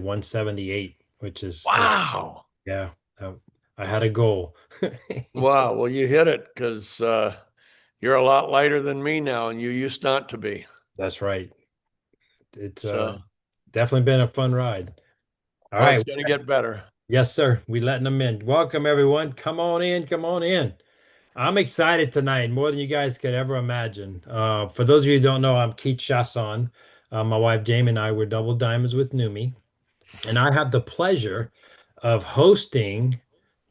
like 178, which is, Wow. yeah, uh, I had a goal. Wow. Well, you hit it because you're a lot lighter than me now, and you used not to be. That's right. It's So, definitely been a fun ride. All well, right. it's going to get better. Yes, sir. We letting them in. Welcome, everyone. Come on in. Come on in. I'm excited tonight, more than you guys could ever imagine. For those of you who don't know, I'm Keith Chasson. My wife Jamie and I were double diamonds with Numi, and I have the pleasure of hosting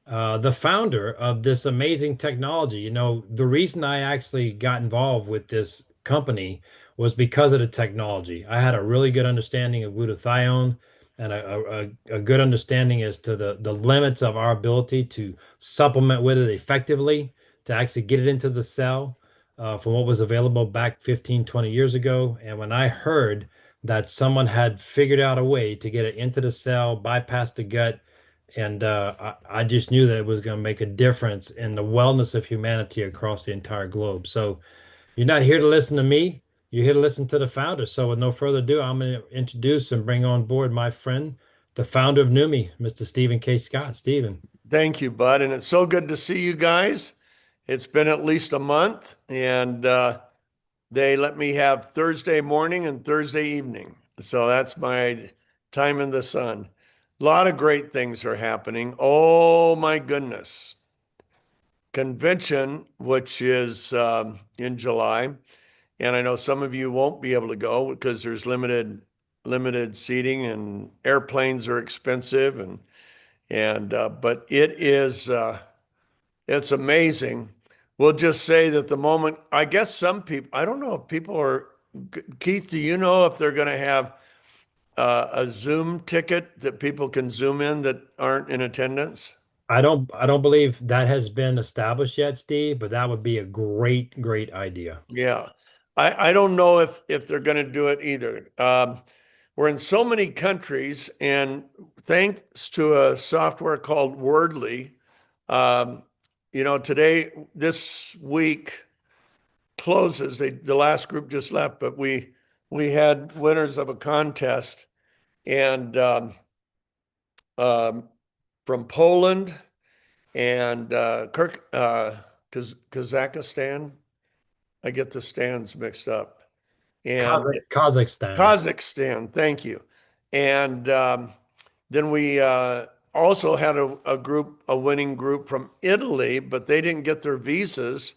the founder of this amazing technology. The reason I actually got involved with this company was because of the technology. I had a really good understanding of glutathione and a good understanding as to the limits of our ability to supplement with it effectively, to actually get it into the cell from what was available back 15, 20 years ago. And when I heard that someone had figured out a way to get it into the cell, bypass the gut, and I just knew that it was going to make a difference in the wellness of humanity across the entire globe. So you're not here to listen to me. You're here to listen to the founder. So with no further ado, I'm going to introduce and bring on board my friend, the founder of Numi, Mr. Stephen K. Scott. Stephen. Thank you, bud. And it's so good to see you guys. It's been at least a month, and they let me have Thursday morning and Thursday evening. So that's my time in the sun. A lot of great things are happening. Oh, my goodness. Convention, which is in July. And I know some of you won't be able to go because there's limited seating and airplanes are expensive and but it's amazing. We'll just say that the moment, I guess some people, I don't know if people are, Keith, do you know if they're going to have a Zoom ticket that people can Zoom in that aren't in attendance? I don't believe that has been established yet, Steve, but that would be a great, great idea. Yeah. I don't know if they're going to do it either. We're in so many countries, and thanks to a software called Wordly, um, today, this week closes. The last group just left, but we had winners of a contest, and um, from Poland and Kazakhstan. I get the stands mixed up. And Kazakhstan. Kazakhstan, thank you. And then we also had a winning group from Italy, but they didn't get their visas.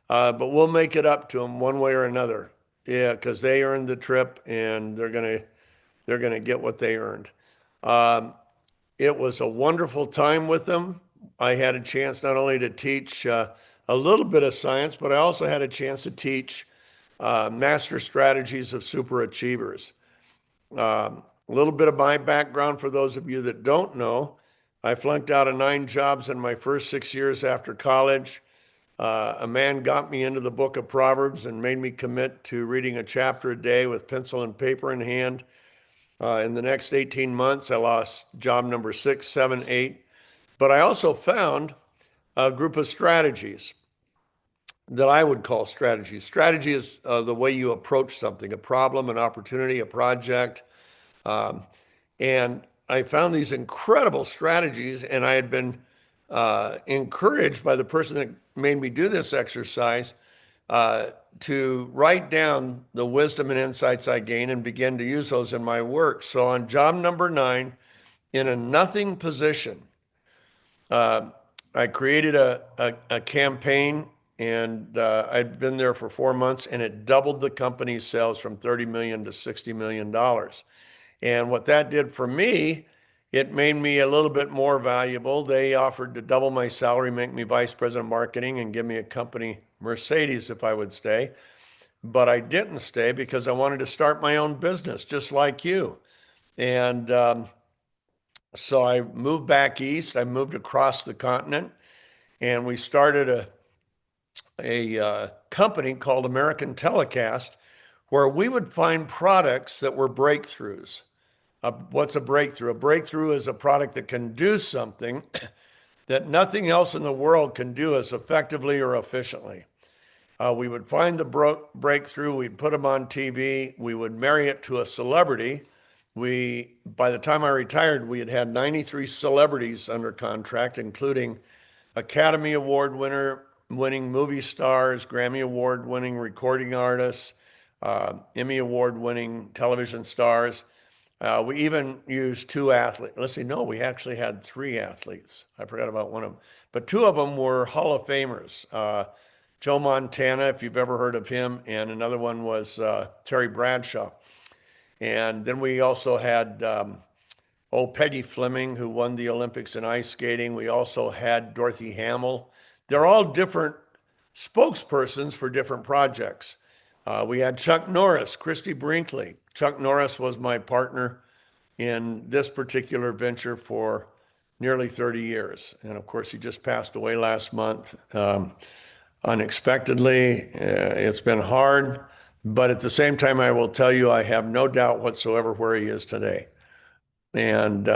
But we'll make it up to them one way or another. Yeah, because they earned the trip and they're gonna get what they earned. Um, it was a wonderful time with them. I had a chance not only to teach a little bit of science, but I also had a chance to teach master strategies of super achievers. A little bit of my background for those of you that don't know. I flunked out of 9 jobs in my first 6 years after college. A man got me into the book of Proverbs and made me commit to reading a chapter a day with pencil and paper in hand. In the next 18 months, I lost job number 6, 7, 8. But I also found a group of strategies that I would call strategies. Strategy is the way you approach something, a problem, an opportunity, a project. Um, and I found these incredible strategies, and I had been encouraged by the person that made me do this exercise uh, to write down the wisdom and insights I gain and begin to use those in my work. So on job number 9, in a nothing position, uh, I created a campaign, and I'd been there for 4 months, and it doubled the company's sales from 30 million to $60 million. And what that did for me, it made me a little bit more valuable. They offered to double my salary, make me vice president of marketing, and give me a company Mercedes if I would stay. But I didn't stay because I wanted to start my own business, just like you. And so I moved back east. I moved across the continent, and we started a company called American Telecast, where we would find products that were breakthroughs. What's a breakthrough? A breakthrough is a product that can do something that nothing else in the world can do as effectively or efficiently. We would find the breakthrough, we'd put them on TV, we would marry it to a celebrity, by the time I retired, we had had 93 celebrities under contract, including Academy Award winning movie stars, Grammy Award winning recording artists, Emmy Award winning television stars. We even used two athletes. Let's see, no, we actually had three athletes. I forgot about one of them, but two of them were Hall of Famers. Joe Montana, if you've ever heard of him, and another one was Terry Bradshaw. And then we also had Peggy Fleming, who won the Olympics in ice skating. We also had Dorothy Hamill. They're all different spokespersons for different projects. We had Chuck Norris, Christy Brinkley. Chuck Norris was my partner in this particular venture for nearly 30 years. And of course, he just passed away last month unexpectedly. It's been hard, but at the same time, I will tell you, I have no doubt whatsoever where he is today. And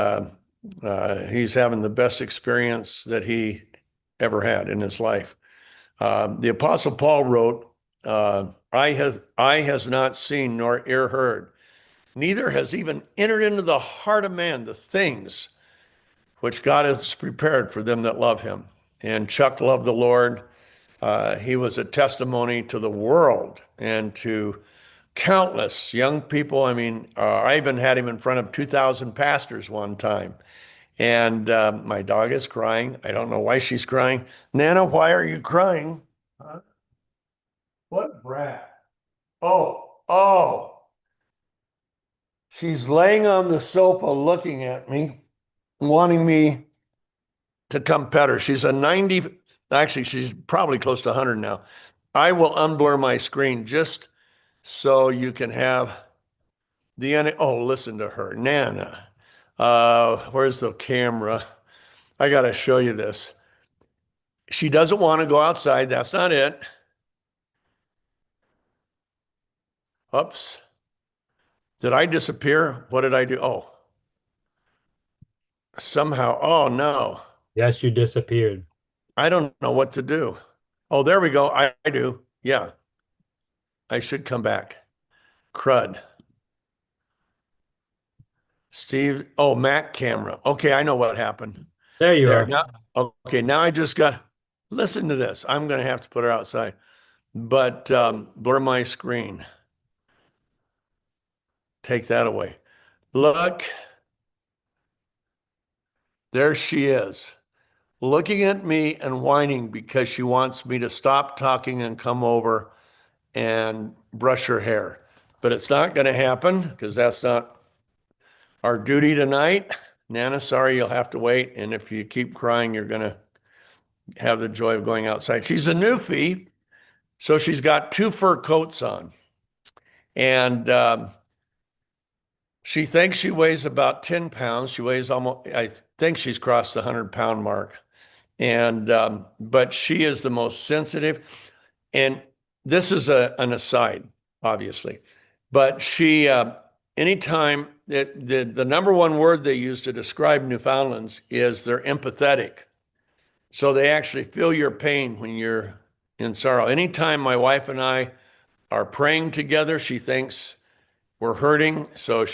he's having the best experience that he ever had in his life. The Apostle Paul wrote, eye has not seen nor ear heard, neither has even entered into the heart of man the things which God has prepared for them that love him. And Chuck loved the Lord. He was a testimony to the world and to countless young people. I mean, I even had him in front of 2,000 pastors one time. And my dog is crying. I don't know why she's crying. Nana, why are you crying? Huh? What brat? Oh. She's laying on the sofa looking at me, wanting me to come pet her. She's a 90, actually, she's probably close to 100 now. I will unblur my screen just so you can have oh, listen to her. Nana, where's the camera? I got to show you this. She doesn't want to go outside. That's not it. Oops. Did I disappear? What did I do? Oh, somehow. Oh, no. Yes, you disappeared. I don't know what to do. Oh, there we go. I do. Yeah, I should come back. Crud. Steve. Oh, Mac camera. Okay, I know what happened. There you There. are. Now, okay, now I just got, listen to this. I'm going to have to put her outside, but blur my screen. Take that away. Look, there she is, looking at me and whining because she wants me to stop talking and come over and brush her hair. But it's not going to happen because that's not our duty tonight. Nana, sorry, you'll have to wait. And if you keep crying, you're going to have the joy of going outside. She's a newfie, so she's got two fur coats on. And she thinks she weighs about 10 pounds. She weighs almost, I think she's crossed the 100-pound mark. And, but she is the most sensitive. And this is an aside, obviously. But she, anytime, the number one word they use to describe Newfoundlands is they're empathetic. So they actually feel your pain when you're in sorrow. Anytime my wife and I are praying together, she thinks we're hurting. So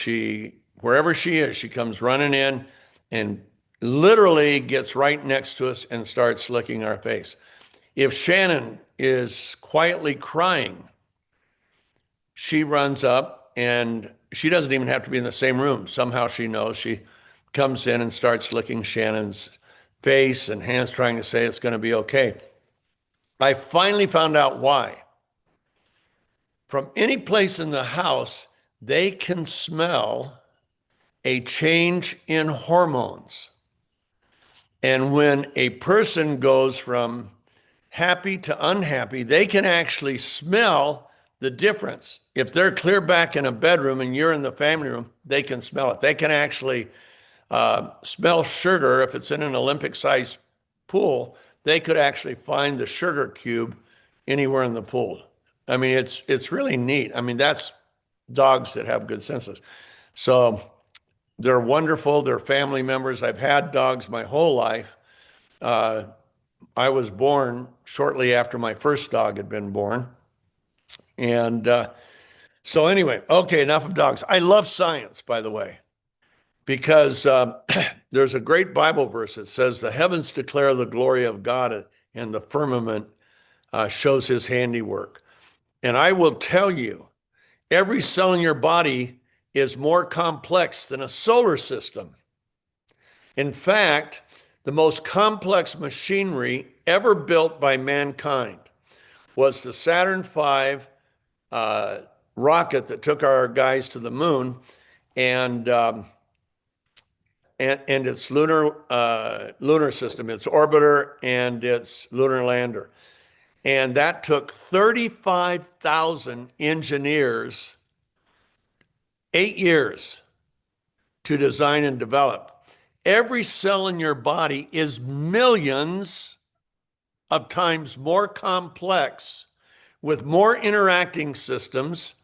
wherever she is, she comes running in and literally gets right next to us and starts licking our face. If Shannon is quietly crying, she runs up and she doesn't even have to be in the same room. Somehow she knows. She comes in and starts licking Shannon's face and hands, trying to say it's going to be okay. I finally found out why. From any place in the house, they can smell a change in hormones. And when a person goes from happy to unhappy, they can actually smell the difference. If they're clear back in a bedroom and you're in the family room, they can smell it. They can actually smell sugar. If it's in an Olympic-sized pool, they could actually find the sugar cube anywhere in the pool. I mean, it's really neat. I mean, that's dogs that have good senses. So they're wonderful. They're family members. I've had dogs my whole life. I was born shortly after my first dog had been born. And So anyway, okay, enough of dogs. I love science, by the way, because there's a great Bible verse that says, "The heavens declare the glory of God, and the firmament shows His handiwork." And I will tell you, every cell in your body is more complex than a solar system. In fact, the most complex machinery ever built by mankind was the Saturn V rocket that took our guys to the moon, and its lunar system, its orbiter, and its lunar lander. And that took 35,000 engineers, 8 years to design and develop. Every cell in your body is millions of times more complex with more interacting systems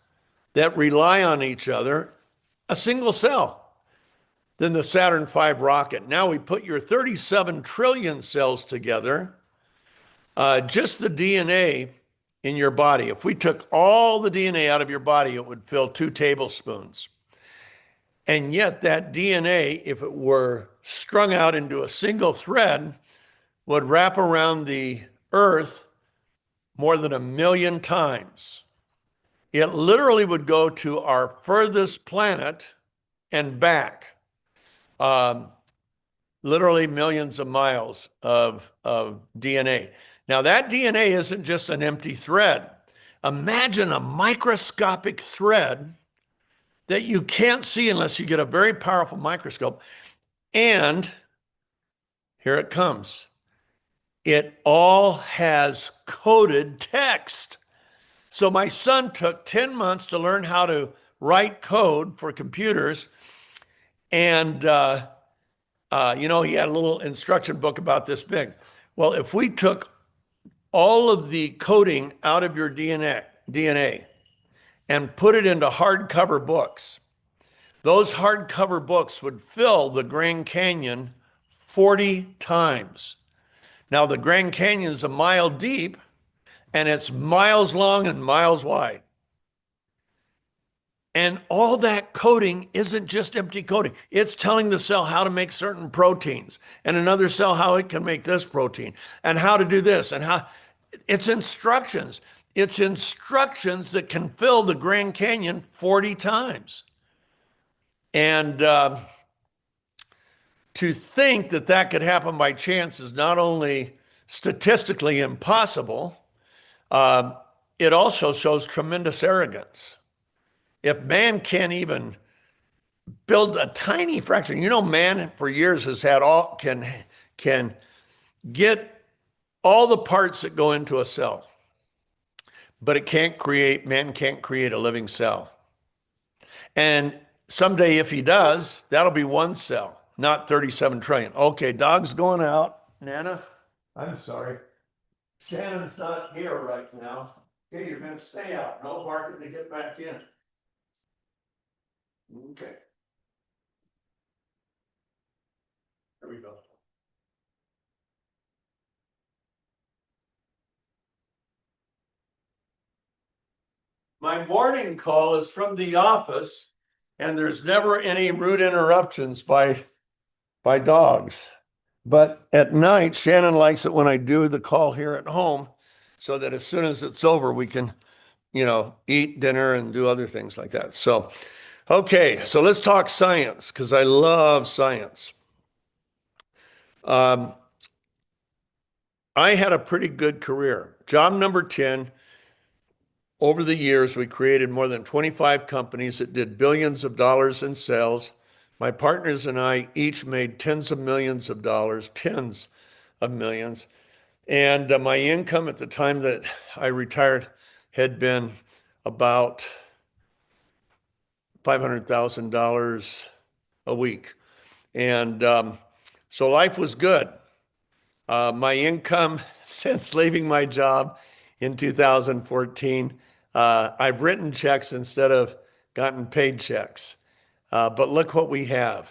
that rely on each other, a single cell, than the Saturn V rocket. Now we put your 37 trillion cells together, just the DNA in your body. If we took all the DNA out of your body, it would fill 2 tablespoons. And yet that DNA, if it were strung out into a single thread, would wrap around the Earth more than 1,000,000 times. It literally would go to our furthest planet and back, literally millions of miles of DNA. Now, that DNA isn't just an empty thread. Imagine a microscopic thread that you can't see unless you get a very powerful microscope. And here it comes. It all has coded text. So my son took 10 months to learn how to write code for computers. And, he had a little instruction book about this big. Well, if we took all of the coding out of your DNA and put it into hardcover books, those hardcover books would fill the Grand Canyon 40 times. Now, the Grand Canyon is a mile deep, and it's miles long and miles wide. And all that coding isn't just empty coding. It's telling the cell how to make certain proteins, and another cell how it can make this protein, and how to do this, and how it's instructions. It's instructions that can fill the Grand Canyon 40 times. And to think that that could happen by chance is not only statistically impossible, it also shows tremendous arrogance. If man can't even build a tiny fraction, man for years has had can get all the parts that go into a cell, but man can't create a living cell. And someday, if he does, that'll be one cell, not 37 trillion. Okay, dog's going out. Nana, I'm sorry. Shannon's not here right now. Okay, you're going to stay out. No barking to get back in. Okay. There we go. My morning call is from the office, and there's never any rude interruptions by dogs. But at night, Shannon likes it when I do the call here at home, so that as soon as it's over, we can, eat dinner and do other things like that. So, okay, so let's talk science, because I love science. I had a pretty good career. Job number 10, over the years, we created more than 25 companies that did billions of dollars in sales. My partners and I each made tens of millions of dollars, tens of millions. And my income at the time that I retired had been about $500,000 a week. And so life was good. My income since leaving my job in 2014, I've written checks instead of gotten paid checks. But look what we have.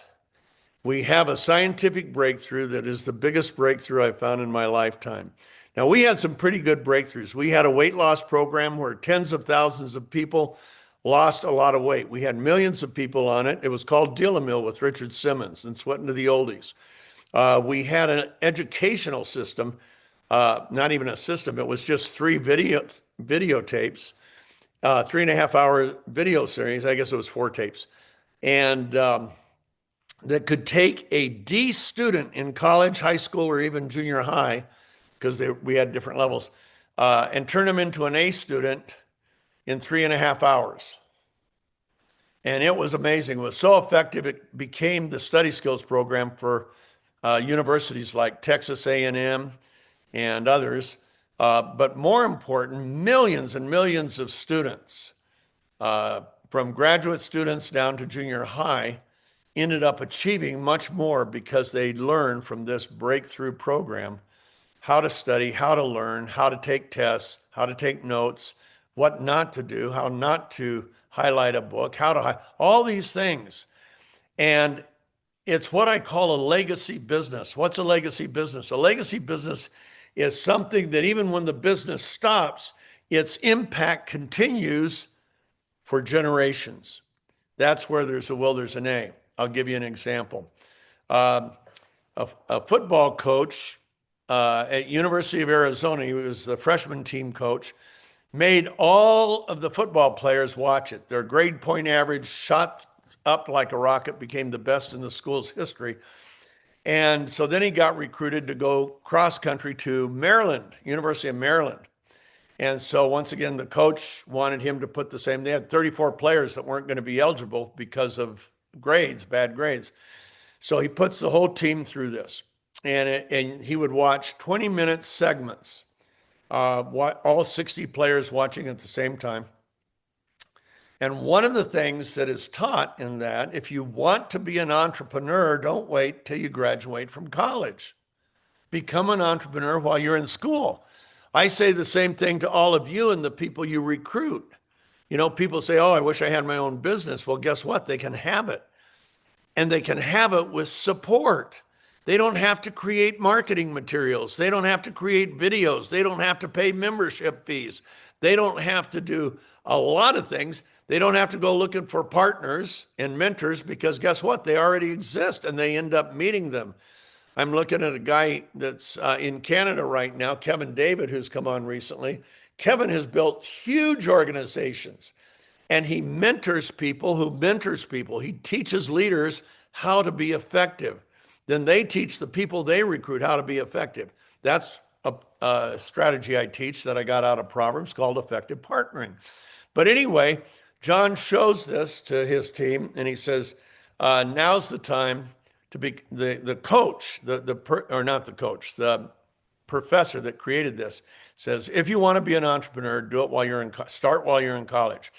We have a scientific breakthrough that is the biggest breakthrough I've found in my lifetime. Now, we had some pretty good breakthroughs. We had a weight loss program where tens of thousands of people lost a lot of weight. We had millions of people on it. It was called Deal-A-Mill with Richard Simmons and Sweating to the Oldies. We had an educational system, not even a system. It was just three videotapes, 3.5 hour video series. I guess it was 4 tapes. And that could take a D student in college, high school, or even junior high, because we had different levels, and turn them into an A student in 3.5 hours. And it was amazing. It was so effective, it became the study skills program for universities like Texas A&M and others. But more important, millions and millions of students, from graduate students down to junior high, ended up achieving much more because they learned from this breakthrough program how to study, how to learn, how to take tests, how to take notes, what not to do, how not to highlight a book, all these things. And it's what I call a legacy business. What's a legacy business? A legacy business is something that even when the business stops, its impact continues for generations. That's where there's a will, there's an A. I'll give you an example. A football coach at University of Arizona, he was the freshman team coach, made all of the football players watch it. Their grade point average shot up like a rocket, became the best in the school's history. And so then he got recruited to go cross country to Maryland, University of Maryland. And so once again, the coach wanted him to put the same. They had 34 players that weren't going to be eligible because of grades, bad grades. So he puts the whole team through this. And he would watch 20-minute segments, all 60 players watching at the same time. And one of the things that is taught in that, if you want to be an entrepreneur, don't wait till you graduate from college. Become an entrepreneur while you're in school. I say the same thing to all of you and the people you recruit. You know, people say, oh, I wish I had my own business. Well, guess what? They can have it. And they can have it with support. They don't have to create marketing materials. They don't have to create videos. They don't have to pay membership fees. They don't have to do a lot of things. They don't have to go looking for partners and mentors because guess what? They already exist and they end up meeting them. I'm looking at a guy that's in Canada right now, Kevin David, who's come on recently. Kevin has built huge organizations and he mentors people who mentors people. He teaches leaders how to be effective. Then they teach the people they recruit how to be effective. That's a strategy I teach that I got out of Proverbs called effective partnering. But anyway, John shows this to his team and he says, now's the time to be the coach, or not the coach, the professor that created this says, if you want to be an entrepreneur, do it while you're start while you're in college.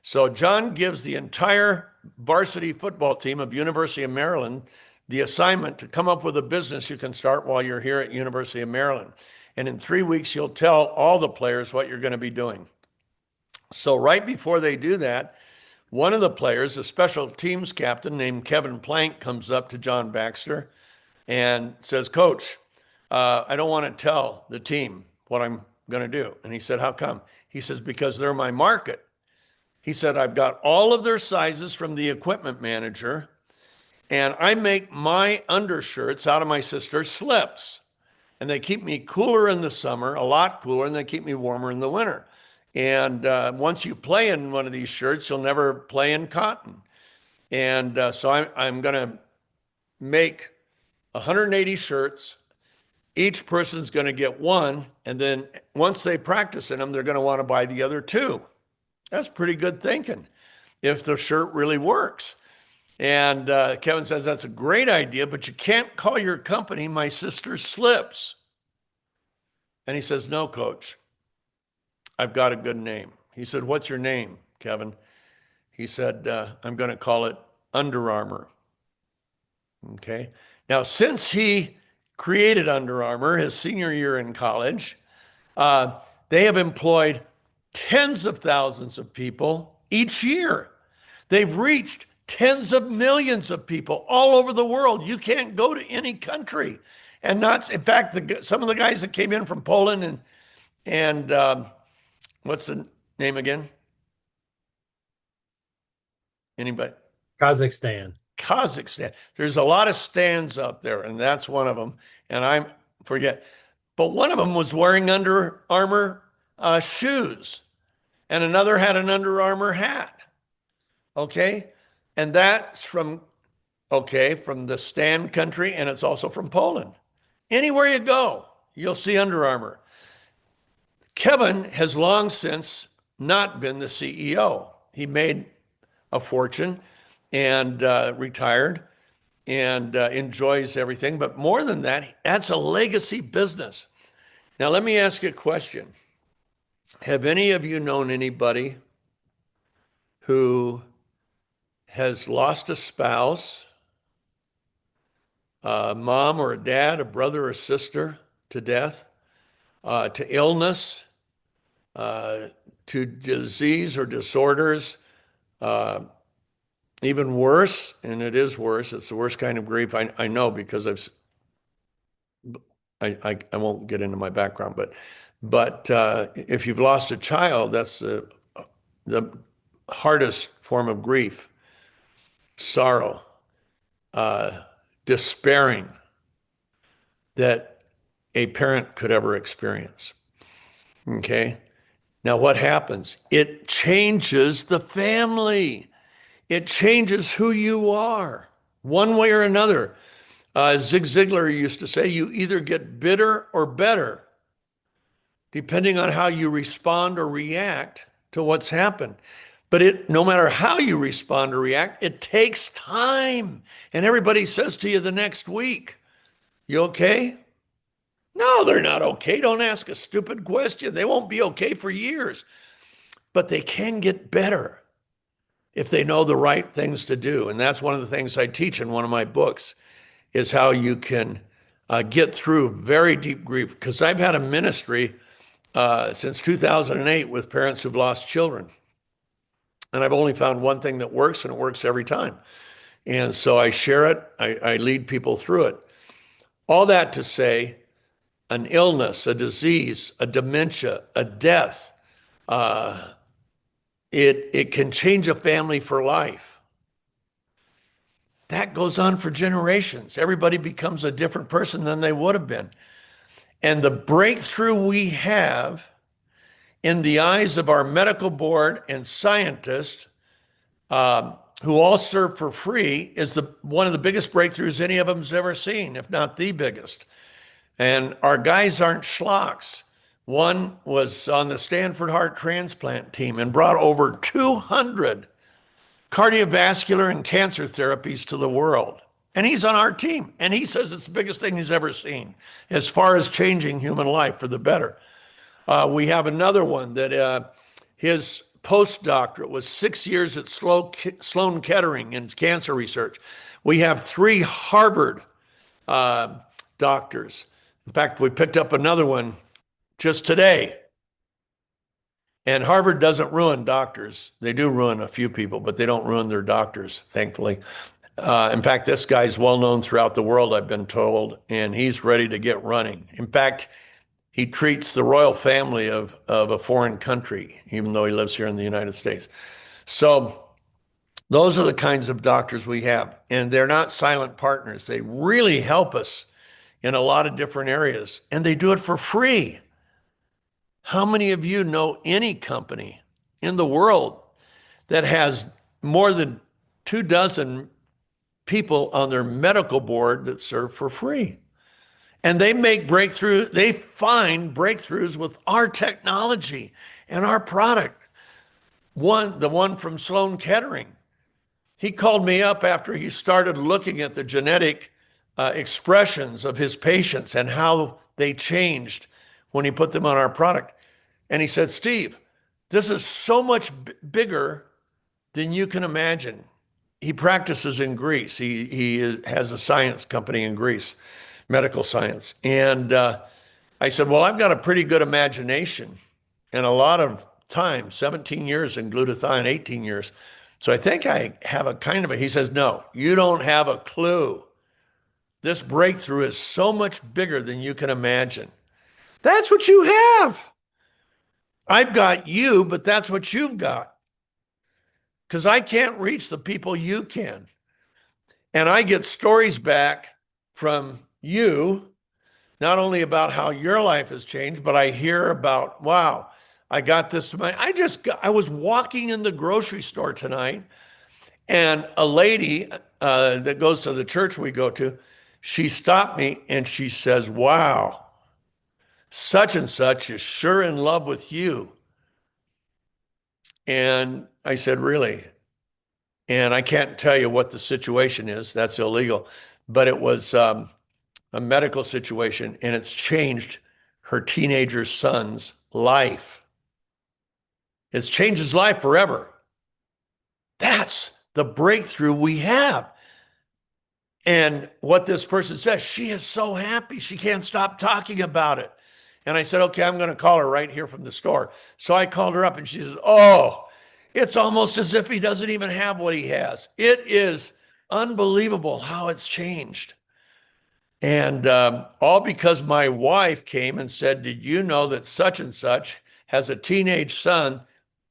So John gives the entire varsity football team of University of Maryland the assignment to come up with a business you can start while you're here at University of Maryland. And in 3 weeks, you'll tell all the players what you're going to be doing. So right before they do that, one of the players, a special teams captain named Kevin Plank, comes up to John Baxter and says, Coach, I don't want to tell the team what I'm going to do. And he said, how come? He says, because they're my market. He said, I've got all of their sizes from the equipment manager, and I make my undershirts out of my sister's slips. And they keep me cooler in the summer, a lot cooler, and they keep me warmer in the winter. And once you play in one of these shirts, you'll never play in cotton. And so I'm going to make 180 shirts. Each person's going to get one. And then once they practice in them, they're going to want to buy the other two. That's pretty good thinking if the shirt really works. And Kevin says, that's a great idea, but you can't call your company My Sister's Slips. And he says, no, Coach, I've got a good name. He said, what's your name, Kevin? He said, I'm going to call it Under Armour. Okay. Now, since he created Under Armour his senior year in college, they have employed tens of thousands of people each year. They've reached tens of millions of people all over the world. You can't go to any country and not, in fact, some of the guys that came in from Poland and what's the name again? Anybody? Kazakhstan. Kazakhstan. There's a lot of stands out there, and that's one of them. And I forget, but one of them was wearing Under Armour shoes, and another had an Under Armour hat. Okay, and that's from from the stand country, and it's also from Poland. Anywhere you go, you'll see Under Armour. Kevin has long since not been the CEO. He made a fortune and retired and enjoys everything. But more than that, that's a legacy business. Now, let me ask you a question. Have any of you known anybody who has lost a spouse, a mom or a dad, a brother or sister to death, to illness, to disease or disorders, uh, even worse, and it is worse, it's the worst kind of grief I know because I won't get into my background, but if you've lost a child, that's the hardest form of grief, sorrow, uh, despairing that a parent could ever experience. Okay. Now, what happens? It changes the family. It changes who you are, one way or another. Zig Ziglar used to say, you either get bitter or better, depending on how you respond or react to what's happened. But no matter how you respond or react, it takes time. And everybody says to you the next week, you okay? No, they're not okay. Don't ask a stupid question. They won't be okay for years, but they can get better if they know the right things to do. And that's one of the things I teach in one of my books is how you can get through very deep grief. Because I've had a ministry since 2008 with parents who've lost children. And I've only found one thing that works, and it works every time. And so I share it, I lead people through it. All that to say, an illness, a disease, a dementia, a death, it can change a family for life. That goes on for generations. Everybody becomes a different person than they would have been. And the breakthrough we have in the eyes of our medical board and scientists, who all serve for free, is one of the biggest breakthroughs any of them's ever seen, if not the biggest. And our guys aren't schlocks. One was on the Stanford heart transplant team and brought over 200 cardiovascular and cancer therapies to the world. And he's on our team. And he says it's the biggest thing he's ever seen as far as changing human life for the better. We have another one that his postdoctorate was 6 years at Sloan Kettering in cancer research. We have 3 Harvard doctors. In fact, we picked up another one just today. And Harvard doesn't ruin doctors. They do ruin a few people, but they don't ruin their doctors, thankfully. In fact, this guy's well known throughout the world, I've been told, and he's ready to get running. In fact, he treats the royal family of a foreign country, even though he lives here in the United States. So those are the kinds of doctors we have, and they're not silent partners. They really help us in a lot of different areas, and they do it for free. How many of you know any company in the world that has more than 24 people on their medical board that serve for free? And they make breakthroughs, they find breakthroughs with our technology and our product. The one from Sloan Kettering, he called me up after he started looking at the genetic expressions of his patients and how they changed when he put them on our product. And he said, Steve, this is so much bigger than you can imagine. He practices in Greece. He has a science company in Greece, medical science. And I said, well, I've got a pretty good imagination and a lot of time, 17 years in glutathione, 18 years. So I think I have a kind of he says, no, you don't have a clue. This breakthrough is so much bigger than you can imagine. That's what you have. I've got you, but that's what you've got. because I can't reach the people you can. And I get stories back from you, not only about how your life has changed, but I hear about, wow, I got this to my, I was walking in the grocery store tonight, and a lady that goes to the church we go to, she stopped me and she says, wow, such and such is sure in love with you. And I said, really? And I can't tell you what the situation is. That's illegal. But it was a medical situation, and it's changed her teenager son's life. It's changed his life forever. That's the breakthrough we have. And what this person says, she is so happy. She can't stop talking about it. And I said, okay, I'm going to call her right here from the store. So I called her up and she says, oh, it's almost as if he doesn't even have what he has. It is unbelievable how it's changed. And all because my wife came and said, did you know that such and such has a teenage son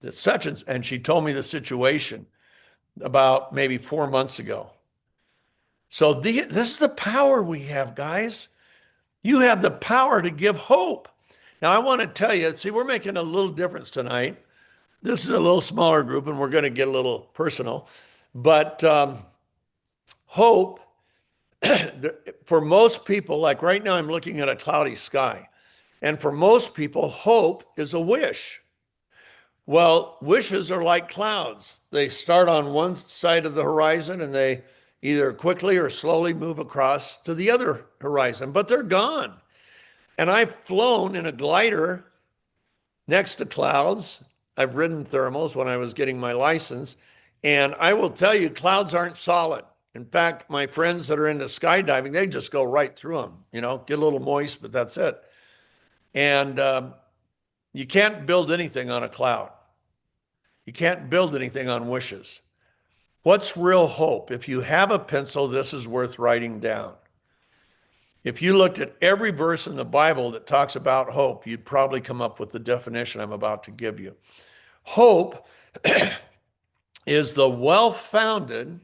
that such and she told me the situation about maybe 4 months ago. So this is the power we have, guys. You have the power to give hope. Now, I want to tell you, see, we're making a little difference tonight. This is a little smaller group, and we're going to get a little personal. But hope, for most people, like right now, I'm looking at a cloudy sky. And for most people, hope is a wish. Well, wishes are like clouds. They start on one side of the horizon and they either quickly or slowly move across to the other horizon, but they're gone. And I've flown in a glider next to clouds. I've ridden thermals when I was getting my license. And I will tell you, clouds aren't solid. In fact, my friends that are into skydiving, they just go right through them, get a little moist, but that's it. And you can't build anything on a cloud. You can't build anything on wishes. What's real hope? If you have a pencil, this is worth writing down. If you looked at every verse in the Bible that talks about hope, you'd probably come up with the definition I'm about to give you. Hope is the well-founded,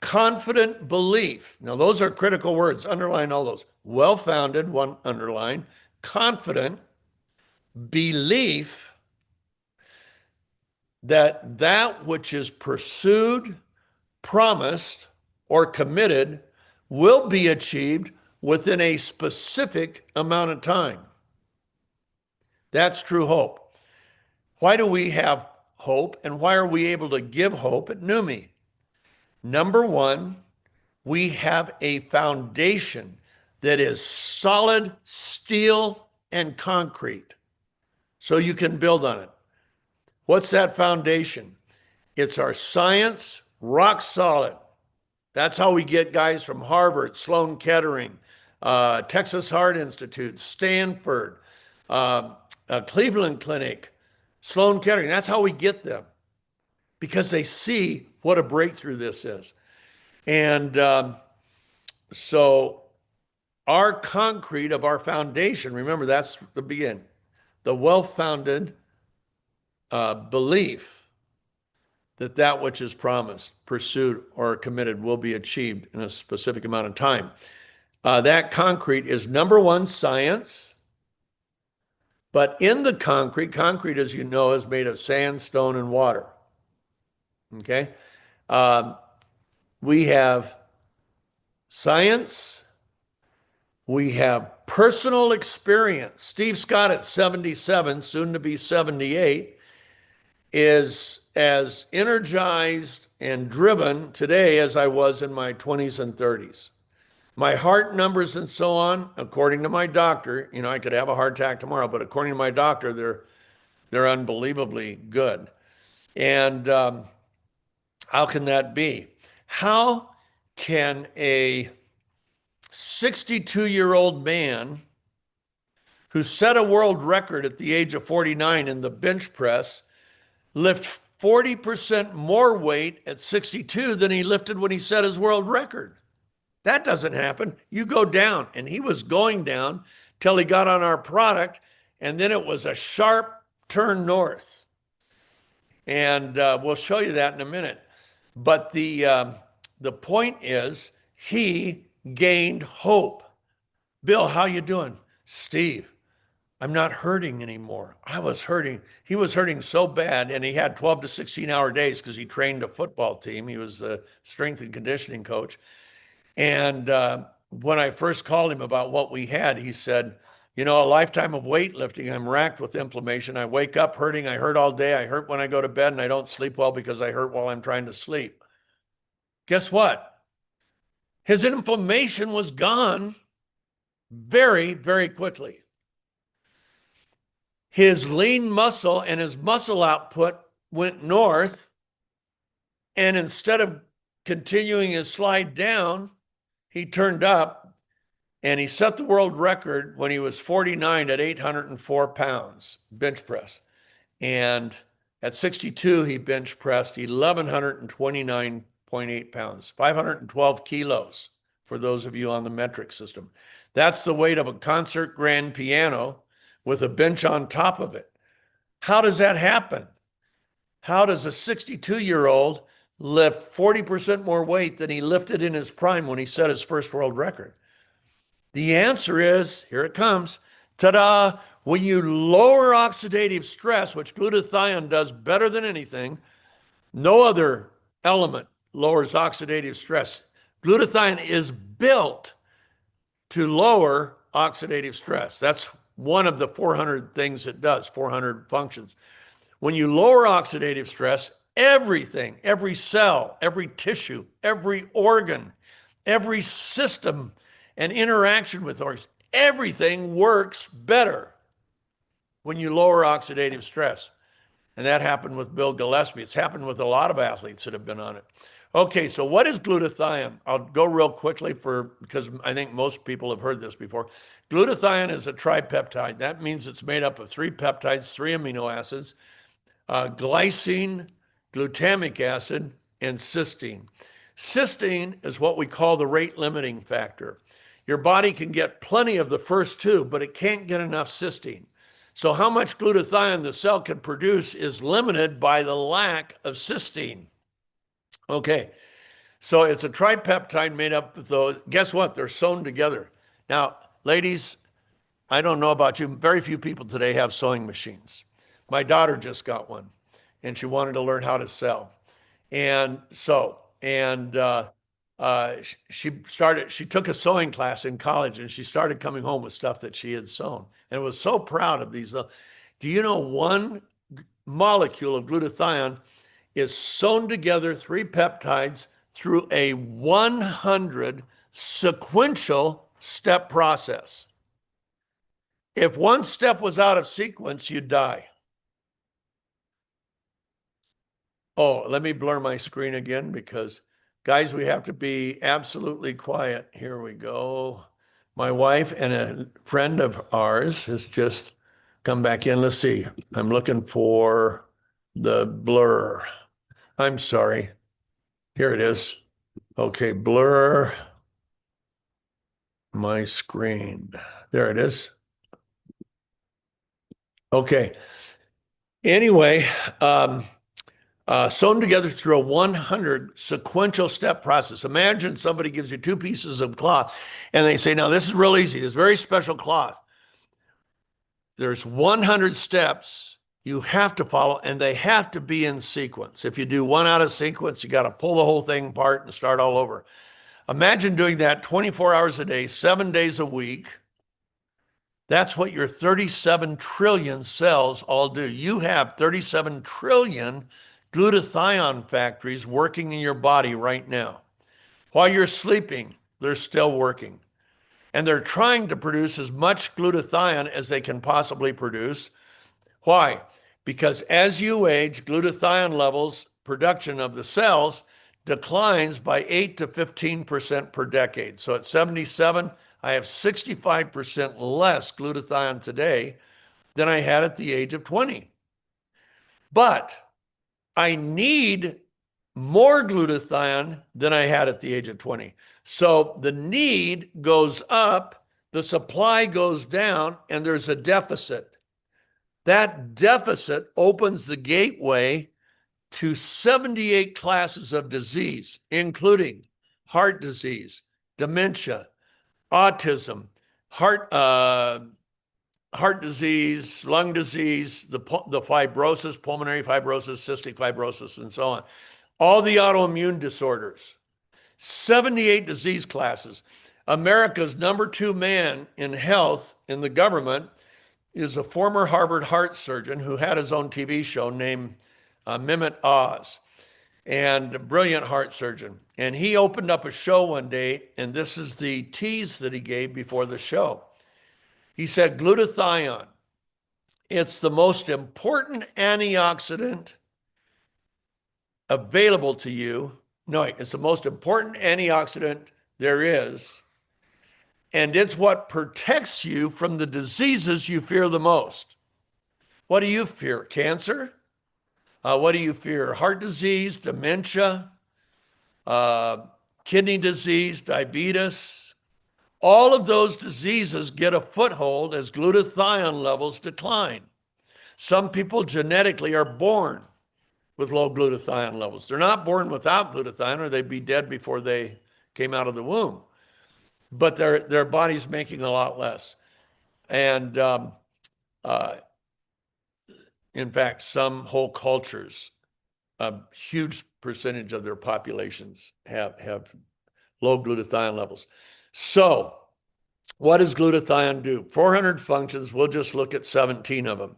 confident belief. Now, those are critical words. Underline all those. Well-founded, one underline, confident belief that that which is pursued, promised, or committed will be achieved within a specific amount of time. That's true hope. Why do we have hope, and why are we able to give hope at Neumi? Number one, we have a foundation that is solid steel and concrete, so you can build on it. What's that foundation? It's our science, rock solid. That's how we get guys from Harvard, Sloan Kettering, Texas Heart Institute, Stanford, Cleveland Clinic, Sloan Kettering. That's how we get them, because they see what a breakthrough this is. And so our concrete of our foundation, remember, that's the beginning, the well-founded belief that that which is promised, pursued, or committed will be achieved in a specific amount of time. That concrete is number one, science. But in the concrete, as you know, is made of sand, stone, and water. Okay? We have science. We have personal experience. Steve Scott at 77, soon to be 78, is as energized and driven today as I was in my 20s and 30s. My heart numbers and so on, according to my doctor, I could have a heart attack tomorrow, but according to my doctor, they're unbelievably good. And how can that be? How can a 62-year-old man who set a world record at the age of 49 in the bench press lift 40% more weight at 62 than he lifted when he set his world record? That doesn't happen. You go down, and he was going down till he got on our product, and then it was a sharp turn north. And we'll show you that in a minute. But the point is, he gained hope. Bill, how you doing? Steve, I'm not hurting anymore. I was hurting. He was hurting so bad, and he had 12 to 16-hour days because he trained a football team. He was the strength and conditioning coach. And when I first called him about what we had, he said, you know, a lifetime of weightlifting, I'm racked with inflammation. I wake up hurting. I hurt all day. I hurt when I go to bed, and I don't sleep well because I hurt while I'm trying to sleep. Guess what? His inflammation was gone very, very quickly. His lean muscle and his muscle output went north. And instead of continuing his slide down, he turned up, and he set the world record when he was 49 at 804 pounds bench press. And at 62, he bench pressed 1,129.8 pounds, 512 kilos for those of you on the metric system. That's the weight of a concert grand piano with a bench on top of it. How does that happen? How does a 62-year-old lift 40% more weight than he lifted in his prime when he set his first world record? The answer is, here it comes, ta-da, when you lower oxidative stress, which glutathione does better than anything, no other element lowers oxidative stress. Glutathione is built to lower oxidative stress. That's one of the 400 things it does, 400 functions. When you lower oxidative stress, everything, every cell, every tissue, every organ, every system and interaction with organs, everything works better when you lower oxidative stress. And that happened with Bill Gillespie. It's happened with a lot of athletes that have been on it. Okay, so what is glutathione? I'll go real quickly because I think most people have heard this before. Glutathione is a tripeptide. That means it's made up of 3 peptides, 3 amino acids, glycine, glutamic acid, and cysteine. Cysteine is what we call the rate limiting factor. Your body can get plenty of the first 2, but it can't get enough cysteine. So how much glutathione the cell can produce is limited by the lack of cysteine. Okay, so it's a tripeptide made up of those. Guess what? They're sewn together. Now, ladies, I don't know about you. Very few people today have sewing machines. My daughter just got one, and she wanted to learn how to sew. And so, she took a sewing class in college, and she started coming home with stuff that she had sewn, and was so proud of these. Do you know one molecule of glutathione is sewn together, 3 peptides, through a 100 sequential step process? If one step was out of sequence, you'd die. Oh, let me blur my screen again because, guys, we have to be absolutely quiet. Here we go. My wife and a friend of ours has just come back in. Let's see. I'm looking for the blur. I'm sorry. Here it is. Okay, blur my screen. There it is. Okay. Anyway, sewn together through a 100 sequential step process. Imagine somebody gives you 2 pieces of cloth and they say, now this is real easy. This very special cloth. There's 100 steps you have to follow, and they have to be in sequence. If you do one out of sequence, you got to pull the whole thing apart and start all over. Imagine doing that 24 hours a day, 7 days a week. That's what your 37 trillion cells all do. You have 37 trillion glutathione factories working in your body right now. While you're sleeping, they're still working. And they're trying to produce as much glutathione as they can possibly produce. Why? Because as you age, glutathione levels, production of the cells, declines by 8 to 15% per decade. So at 77, I have 65% less glutathione today than I had at the age of 20. But I need more glutathione than I had at the age of 20. So the need goes up, the supply goes down, and there's a deficit. That deficit opens the gateway to 78 classes of disease, including heart disease, dementia, autism, heart disease, lung disease, the fibrosis, pulmonary fibrosis, cystic fibrosis, and so on. All the autoimmune disorders, 78 disease classes. America's #2 man in health in the government is a former Harvard heart surgeon who had his own TV show named Mehmet Oz, and a brilliant heart surgeon. And he opened up a show one day, and this is the tease that he gave before the show. He said, glutathione, it's the most important antioxidant available to you. No, it's the most important antioxidant there is. And it's what protects you from the diseases you fear the most. What do you fear? Cancer? What do you fear? Heart disease, dementia, kidney disease, diabetes. All of those diseases get a foothold as glutathione levels decline. Some people genetically are born with low glutathione levels. They're not born without glutathione, or they'd be dead before they came out of the womb. But their body's making a lot less. And in fact, some whole cultures, a huge percentage of their populations have low glutathione levels. So what does glutathione do? 400 functions. We'll just look at 17 of them.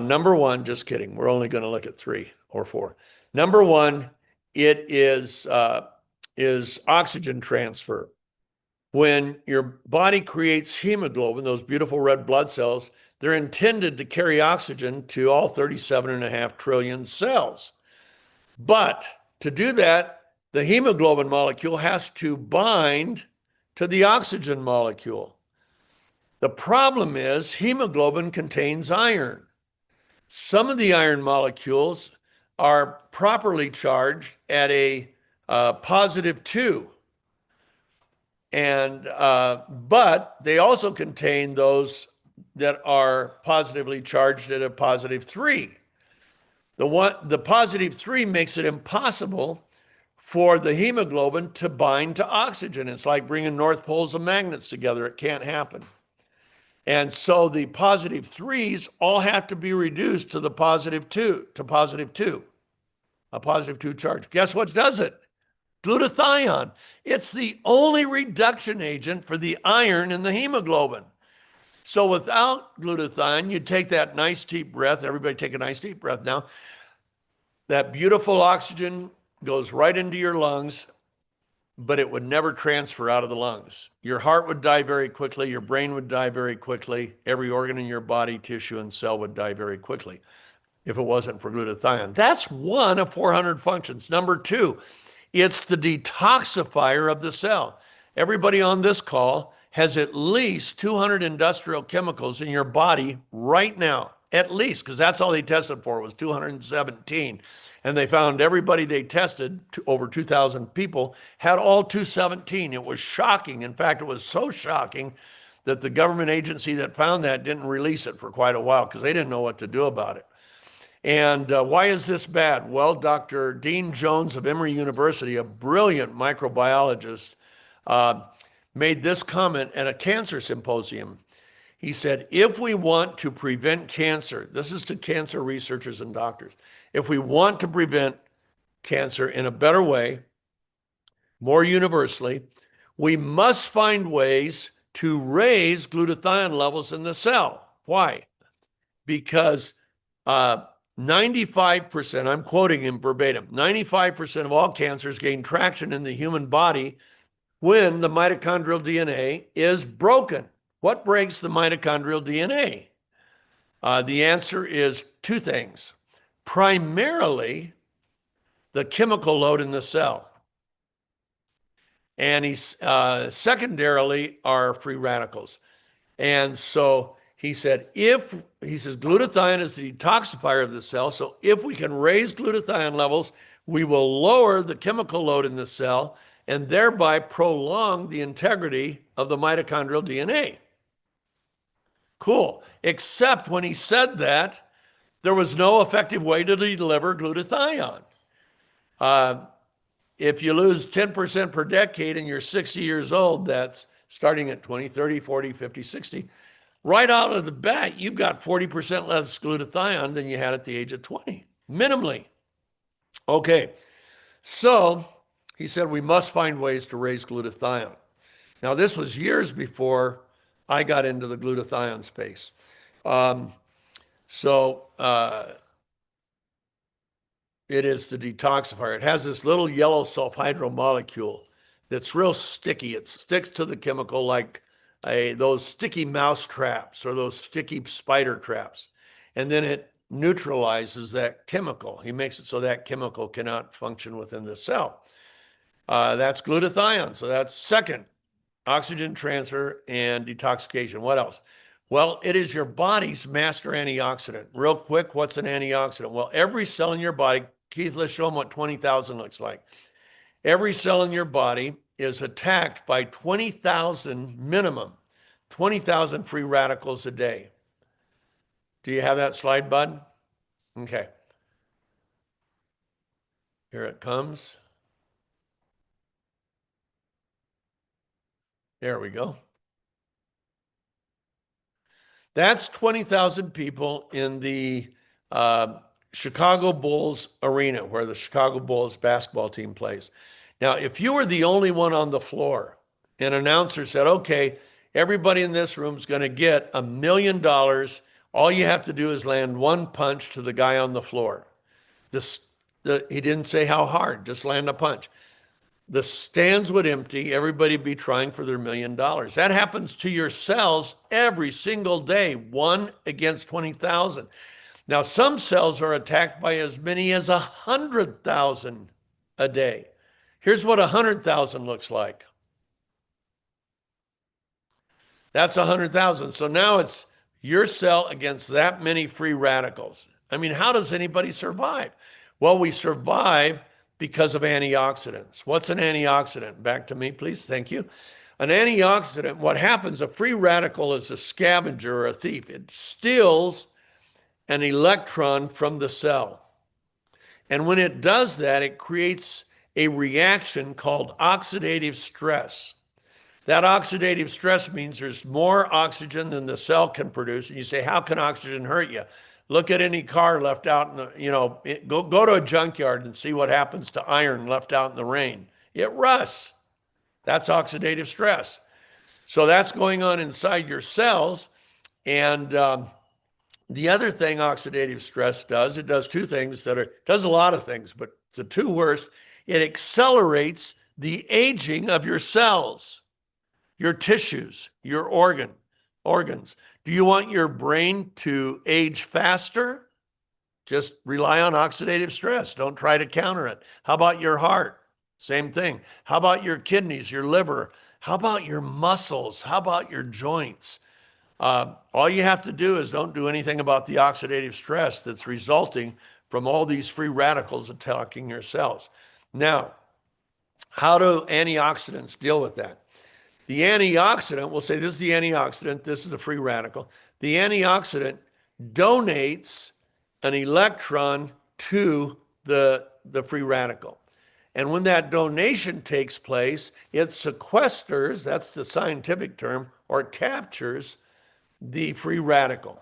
Number one, just kidding. We're only going to look at 3 or 4. Number one, it is oxygen transfer. When your body creates hemoglobin, those beautiful red blood cells, they're intended to carry oxygen to all 37.5 trillion cells. But to do that, the hemoglobin molecule has to bind to the oxygen molecule. The problem is hemoglobin contains iron. Some of the iron molecules are properly charged at a +2. And but they also contain those that are positively charged at a +3. The +3 makes it impossible for the hemoglobin to bind to oxygen. It's like bringing north poles of magnets together. It can't happen. And so the +3s all have to be reduced to the +2, a +2 charge. Guess what does it? Glutathione. It's the only reduction agent for the iron in the hemoglobin. So without glutathione, you take that nice deep breath. Everybody take a nice deep breath now. That beautiful oxygen goes right into your lungs, but it would never transfer out of the lungs. Your heart would die very quickly. Your brain would die very quickly. Every organ in your body, tissue, and cell would die very quickly if it wasn't for glutathione. That's one of 400 functions. Number 2, it's the detoxifier of the cell. Everybody on this call has at least 200 industrial chemicals in your body right now, at least, because that's all they tested for was 217. And they found everybody they tested, over 2,000 people, had all 217. It was shocking. In fact, it was so shocking that the government agency that found that didn't release it for quite a while because they didn't know what to do about it. And why is this bad? Well, Dr. Dean Jones of Emory University, a brilliant microbiologist, made this comment at a cancer symposium. He said, if we want to prevent cancer, this is to cancer researchers and doctors, if we want to prevent cancer in a better way, more universally, we must find ways to raise glutathione levels in the cell. Why? Because 95%, I'm quoting him verbatim, 95% of all cancers gain traction in the human body when the mitochondrial DNA is broken. What breaks the mitochondrial DNA? The answer is 2 things. Primarily, the chemical load in the cell. And secondarily are free radicals. And so he says glutathione is the detoxifier of the cell. So if we can raise glutathione levels, we will lower the chemical load in the cell and thereby prolong the integrity of the mitochondrial DNA. Cool. Except when he said that, There was no effective way to deliver glutathione. Uh, if you lose 10% per decade and you're 60 years old, that's starting at 20, 30, 40, 50, 60. Right out of the bat, you've got 40% less glutathione than you had at the age of 20, minimally. Okay, so he said we must find ways to raise glutathione. Now, this was years before I got into the glutathione space. Um, so it is the detoxifier. It has this little yellow sulfhydryl molecule that's real sticky. It sticks to the chemical like those sticky mouse traps or those sticky spider traps. And then it neutralizes that chemical. He makes it so that chemical cannot function within the cell. That's glutathione. So that's second, oxygen transfer and detoxification. What else? Well, it is your body's master antioxidant. Real quick, what's an antioxidant? Well, every cell in your body, Keith, let's show them what 20,000 looks like. Every cell in your body is attacked by 20,000 minimum, 20,000 free radicals a day. Do you have that slide, bud? Okay. Here it comes. There we go. That's 20,000 people in the Chicago Bulls arena where the Chicago Bulls basketball team plays. Now, if you were the only one on the floor, an announcer said, okay, everybody in this room is going to get $1 million. All you have to do is land one punch to the guy on the floor. He didn't say how hard, just land a punch. The stands would empty. Everybody would be trying for their $1 million. That happens to your cells every single day, one against 20,000. Now, some cells are attacked by as many as 100,000 a day. Here's what 100,000 looks like. That's 100,000. So now it's your cell against that many free radicals. I mean, how does anybody survive? Well, we survive because of antioxidants. What's an antioxidant? Back to me, please. Thank you. An antioxidant, what happens, a free radical is a scavenger or a thief. It steals an electron from the cell. And when it does that, it creates a reaction called oxidative stress. That oxidative stress means there's more oxygen than the cell can produce. And you say, how can oxygen hurt you? Look at any car left out in the, go to a junkyard and see what happens to iron left out in the rain. It rusts. That's oxidative stress. So that's going on inside your cells. And the other thing oxidative stress does, it does two things does a lot of things, but the two worst, it accelerates the aging of your cells, your tissues, your organs. Do you want your brain to age faster? Just rely on oxidative stress. Don't try to counter it. How about your heart? Same thing. How about your kidneys, your liver? How about your muscles? How about your joints? All you have to do is don't do anything about the oxidative stress that's resulting from all these free radicals attacking your cells. Now, how do antioxidants deal with that? The antioxidant, we'll say this is the antioxidant, this is the free radical. The antioxidant donates an electron to the free radical. And when that donation takes place, it sequesters, that's the scientific term, or captures the free radical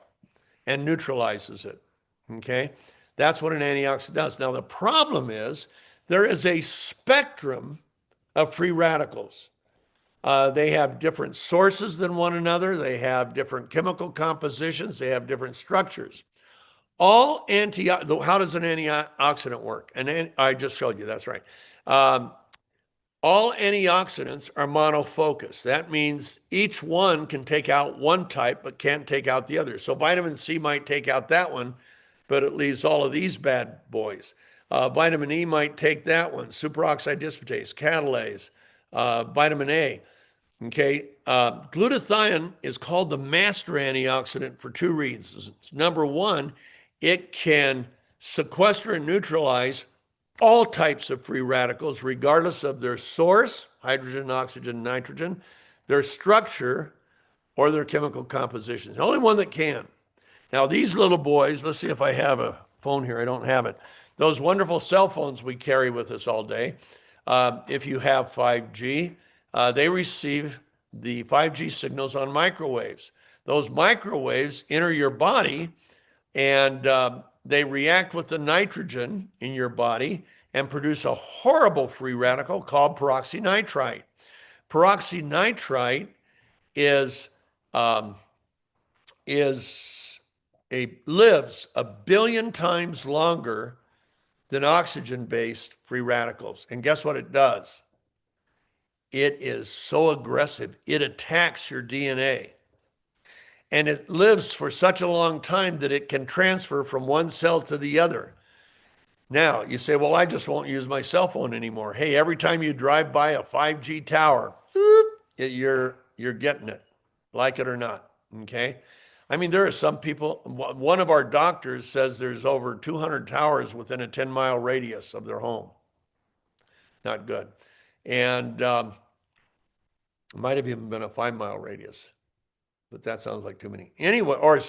and neutralizes it. Okay? That's what an antioxidant does. Now, the problem is there is a spectrum of free radicals. They have different sources than one another. They have different chemical compositions. They have different structures. How does an antioxidant work? And I just showed you, that's right. All antioxidants are monofocus. That means each one can take out one type, but can't take out the other. So vitamin C might take out that one, but it leaves all of these bad boys. Vitamin E might take that one, superoxide dismutase, catalase, vitamin A. Okay, glutathione is called the master antioxidant for two reasons. Number one, it can sequester and neutralize all types of free radicals, regardless of their source, hydrogen, oxygen, nitrogen, their structure, or their chemical composition. The only one that can. Now, these little boys, let's see if I have a phone here. I don't have it. Those wonderful cell phones we carry with us all day, if you have 5G, they receive the 5G signals on microwaves. Those microwaves enter your body and they react with the nitrogen in your body and produce a horrible free radical called peroxynitrite. Peroxynitrite is um, lives 1 billion times longer than oxygen-based free radicals. And guess what it does? It is so aggressive, it attacks your DNA. And it lives for such a long time that it can transfer from one cell to the other. Now, you say, well, I just won't use my cell phone anymore. Hey, every time you drive by a 5G tower, you're getting it, like it or not, okay? I mean, there are some people, one of our doctors says there's over 200 towers within a 10-mile radius of their home. Not good. And it might have even been a 5-mile radius, but that sounds like too many. Anyway, or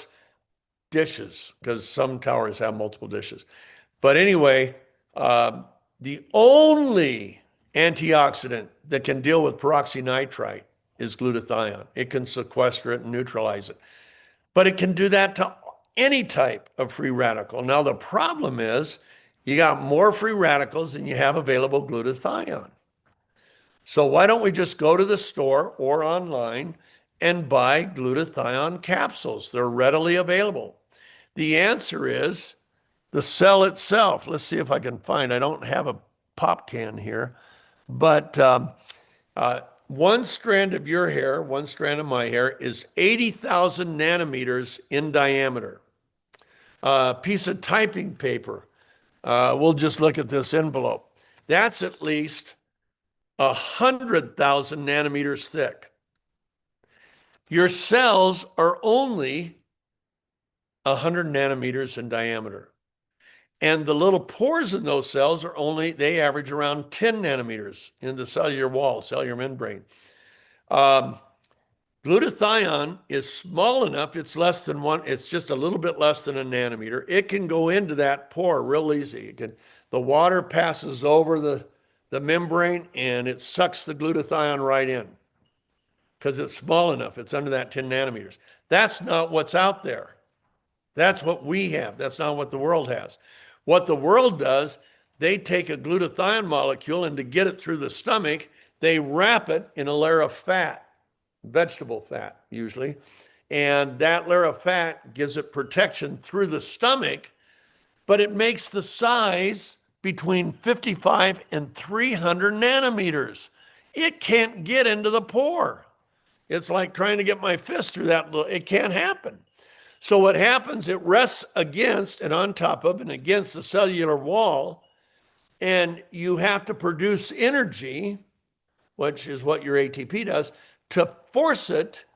dishes, because some towers have multiple dishes. But anyway, the only antioxidant that can deal with peroxynitrite is glutathione. It can sequester it and neutralize it. But it can do that to any type of free radical. Now, the problem is you got more free radicals than you have available glutathione. So why don't we just go to the store or online and buy glutathione capsules? They're readily available. The answer is the cell itself. Let's see if I can find, I don't have a pop can here, but one strand of your hair, one strand of my hair is 80,000 nanometers in diameter. A piece of typing paper, we'll just look at this envelope. That's at least 100,000 nanometers thick. Your cells are only 100 nanometers in diameter. And the little pores in those cells are only, they average around 10 nanometers in the cellular wall, cellular membrane. Glutathione is small enough, it's less than one, it's just a little bit less than a nanometer. It can go into that pore real easy. The water passes over the membrane and it sucks the glutathione right in because it's small enough. It's under that 10 nanometers. That's not what's out there. That's what we have. That's not what the world has. What the world does, they take a glutathione molecule and to get it through the stomach, they wrap it in a layer of fat, vegetable fat usually, and that layer of fat gives it protection through the stomach, but it makes the size between 55 and 300 nanometers. It can't get into the pore. It's like trying to get my fist through that little, it can't happen. So what happens, it rests against and on top of and against the cellular wall, and you have to produce energy, which is what your ATP does, to force it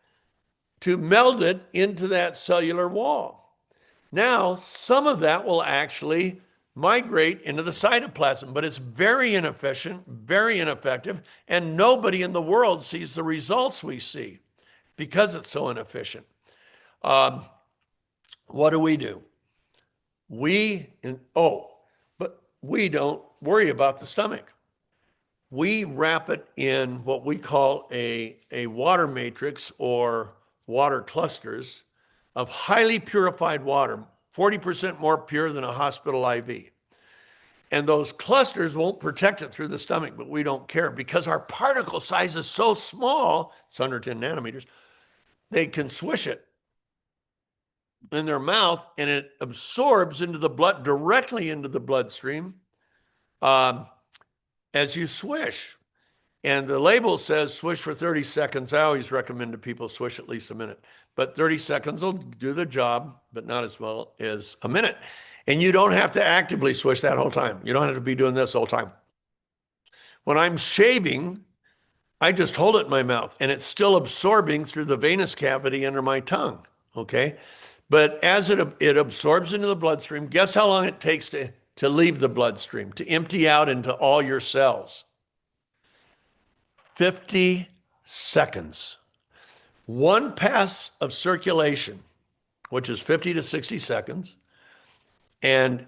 to meld it into that cellular wall. Now, some of that will actually migrate into the cytoplasm, but it's very inefficient, very ineffective, and nobody in the world sees the results we see because it's so inefficient. What do? But we don't worry about the stomach. We wrap it in what we call a water matrix or water clusters of highly purified water, 40% more pure than a hospital IV. And those clusters won't protect it through the stomach, but we don't care because our particle size is so small, it's under 10 nanometers, they can swish it in their mouth and it absorbs into the blood, directly into the bloodstream as you swish. And the label says swish for 30 seconds. I always recommend to people swish at least a minute. But 30 seconds will do the job, but not as well as a minute. And you don't have to actively swish that whole time. You don't have to be doing this all time. When I'm shaving, I just hold it in my mouth and it's still absorbing through the venous cavity under my tongue, okay? But as it absorbs into the bloodstream, guess how long it takes to leave the bloodstream, to empty out into all your cells? 50 seconds. One pass of circulation, which is 50 to 60 seconds, and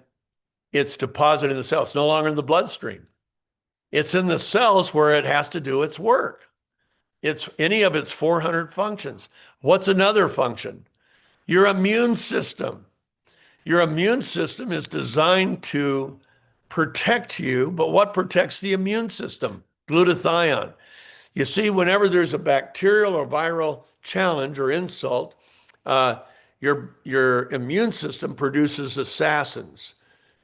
it's deposited in the cell. It's no longer in the bloodstream. It's in the cells where it has to do its work. It's any of its 400 functions. What's another function? Your immune system. Your immune system is designed to protect you, but what protects the immune system? Glutathione. You see, whenever there's a bacterial or viral challenge or insult, uh, your immune system produces assassins,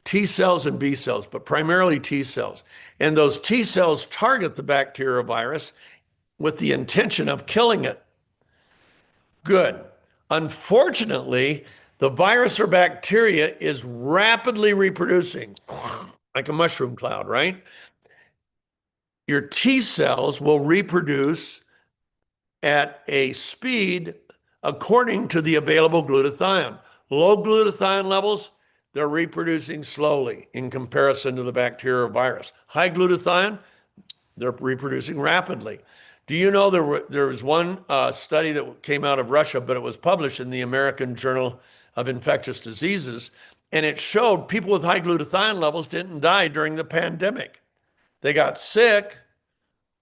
T cells and B cells, but primarily T cells. And those T cells target the bacteria or virus with the intention of killing it. Good. Unfortunately, the virus or bacteria is rapidly reproducing, like a mushroom cloud, right? Your T cells will reproduce at a speed according to the available glutathione. Low glutathione levels, they're reproducing slowly in comparison to the bacteria or virus. High glutathione, they're reproducing rapidly. Do you know there was one study that came out of Russia, but it was published in the American Journal of Infectious Diseases, and it showed people with high glutathione levels didn't die during the pandemic. They got sick,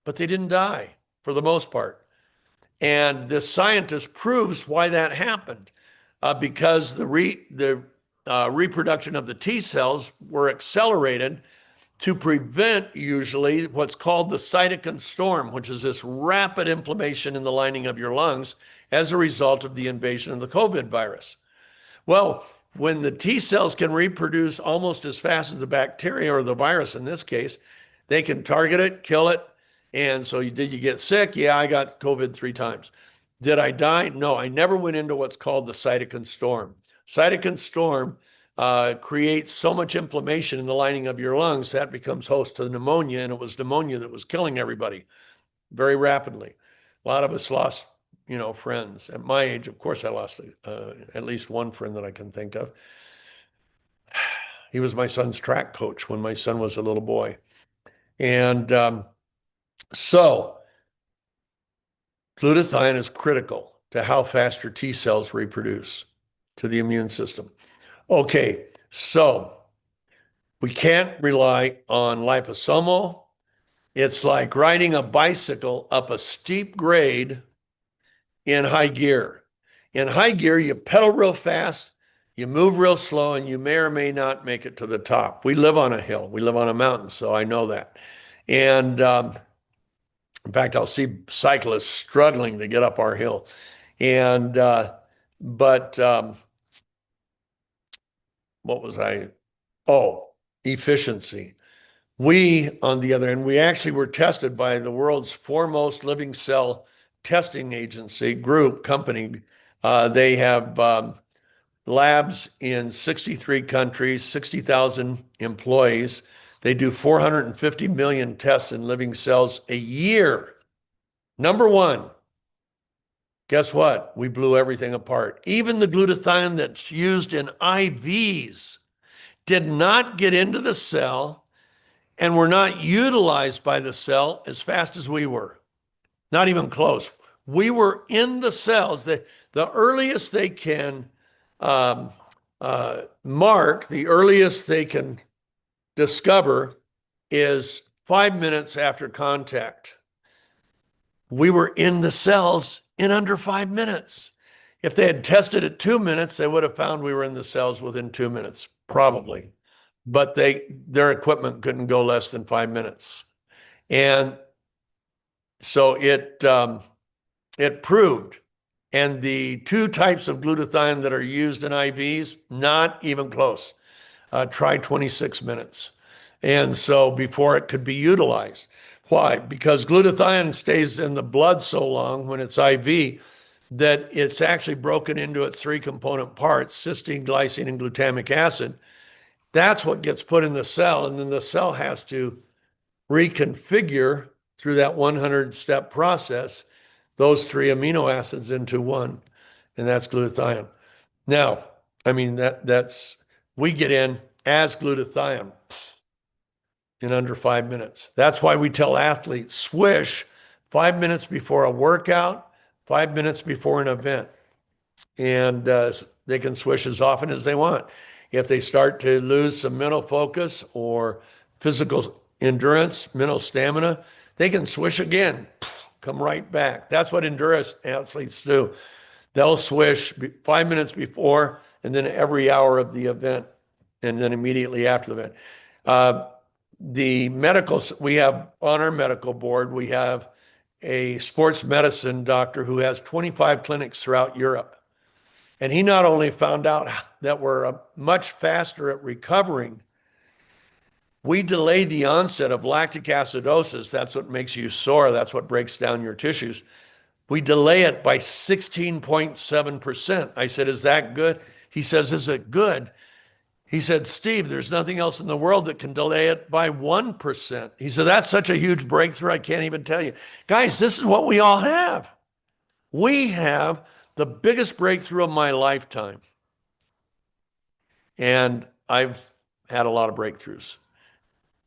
but they didn't die for the most part. And this scientist proves why that happened, because the reproduction of the T cells were accelerated to prevent usually what's called the cytokine storm, which is this rapid inflammation in the lining of your lungs as a result of the invasion of the COVID virus. Well, when the T cells can reproduce almost as fast as the bacteria or the virus in this case, they can target it, kill it. And so did you get sick? Yeah, I got COVID 3 times. Did I die? No, I never went into what's called the cytokine storm. Cytokine storm creates so much inflammation in the lining of your lungs that becomes host to pneumonia, and it was pneumonia that was killing everybody very rapidly. A lot of us lost, friends. At my age, of course, I lost at least one friend that I can think of. He was my son's track coach when my son was a little boy. And so glutathione is critical to how fast your T cells reproduce to the immune system. Okay, so we can't rely on liposomal. It's like riding a bicycle up a steep grade in high gear. In high gear, you pedal real fast, you move real slow, and you may or may not make it to the top. We live on a hill, we live on a mountain, so I know that. And in fact, I'll see cyclists struggling to get up our hill. And, but what was I? Oh, efficiency. We, on the other end, we actually were tested by the world's foremost living cell testing agency company. They have labs in 63 countries, 60,000 employees. They do 450 million tests in living cells a year. Number one, guess what? We blew everything apart. Even the glutathione that's used in IVs did not get into the cell and were not utilized by the cell as fast as we were. Not even close. We were in the cells. The earliest they can mark, the earliest they can discover is 5 minutes after contact. We were in the cells in under 5 minutes. If they had tested at 2 minutes, they would have found we were in the cells within 2 minutes, probably. But their equipment couldn't go less than 5 minutes. And so it proved. And the 2 types of glutathione that are used in IVs, not even close. Try 26 minutes. And so before it could be utilized. Why? Because glutathione stays in the blood so long when it's IV that it's actually broken into its 3 component parts, cysteine, glycine, and glutamic acid. That's what gets put in the cell, and then the cell has to reconfigure through that 100-step process those 3 amino acids into one, and that's glutathione. Now, I mean, we get in as glutathione in under 5 minutes. That's why we tell athletes, swish 5 minutes before a workout, 5 minutes before an event. And They can swish as often as they want. If they start to lose some mental focus or physical endurance, mental stamina, they can swish again, come right back. That's what endurance athletes do. They'll swish 5 minutes before and then every hour of the event and then immediately after the event. Uh, the medical, we have on our medical board, we have a sports medicine doctor who has 25 clinics throughout Europe. And he not only found out that we're much faster at recovering, we delay the onset of lactic acidosis. That's what makes you sore. That's what breaks down your tissues. We delay it by 16.7%. I said, is that good? He says, is it good? He said, Steve, there's nothing else in the world that can delay it by 1%. He said, that's such a huge breakthrough, I can't even tell you. Guys, this is what we all have. We have the biggest breakthrough of my lifetime. And I've had a lot of breakthroughs.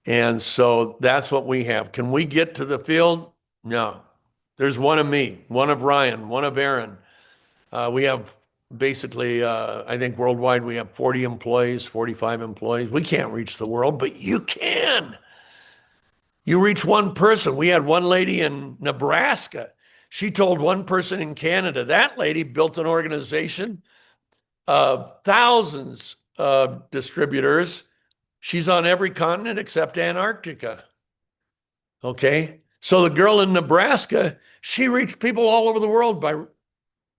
And so that's what we have. Can we get to the field? No. There's one of me, one of Ryan, one of Aaron. We have basically, I think worldwide, we have 40 employees, 45 employees. We can't reach the world, but you can. You reach one person. We had one lady in Nebraska. She told one person in Canada. That lady built an organization of thousands of distributors. She's on every continent except Antarctica. Okay. So the girl in Nebraska, she reached people all over the world by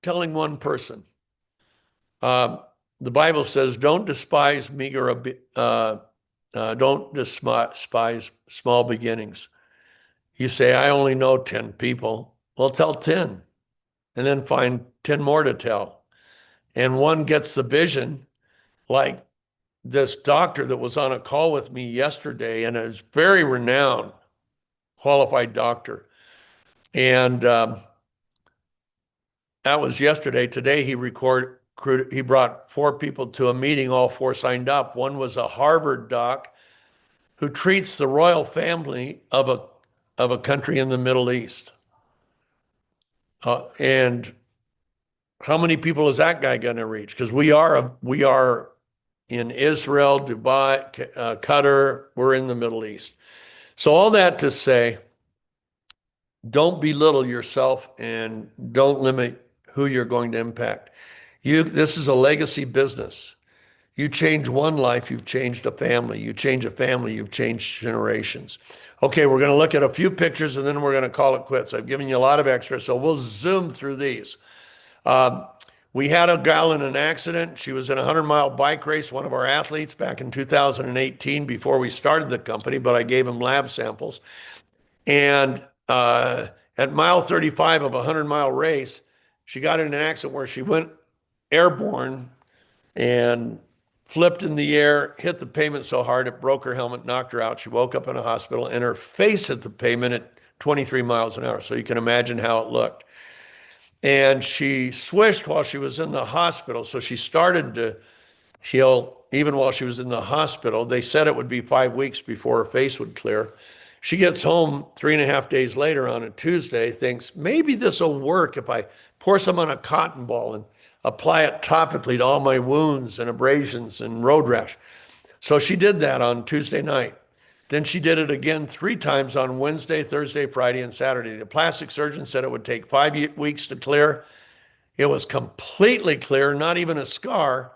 telling one person. The Bible says, don't despise meager, don't despise small beginnings. You say, I only know 10 people. Well, tell 10 and then find 10 more to tell. And one gets the vision, like this doctor that was on a call with me yesterday, and is very renowned, qualified doctor. And that was yesterday. Today he brought 4 people to a meeting, all 4 signed up. One was a Harvard doc who treats the royal family of a country in the Middle East. And how many people is that guy going to reach? Because we are in Israel, Dubai, Qatar, we're in the Middle East. So all that to say, don't belittle yourself and don't limit who you're going to impact. This is a legacy business. You change one life, you've changed a family. You change a family, you've changed generations. Okay, we're going to look at a few pictures and then we're going to call it quits. I've given you a lot of extra, so we'll zoom through these. We had a gal in an accident. She was in a 100-mile bike race, one of our athletes back in 2018 before we started the company, but I gave him lab samples. And at mile 35 of a 100-mile race, she got in an accident where she went airborne and flipped in the air, hit the pavement so hard it broke her helmet, knocked her out. She woke up in a hospital and her face hit the pavement at 23 miles an hour. So you can imagine how it looked. And she swished while she was in the hospital. So she started to heal even while she was in the hospital. They said it would be 5 weeks before her face would clear. She gets home 3.5 days later on a Tuesday, thinks maybe this will work if I pour some on a cotton ball and apply it topically to all my wounds and abrasions and road rash. So she did that on Tuesday night. Then she did it again 3 times on Wednesday, Thursday, Friday, and Saturday. The plastic surgeon said it would take 5 weeks to clear. It was completely clear, not even a scar,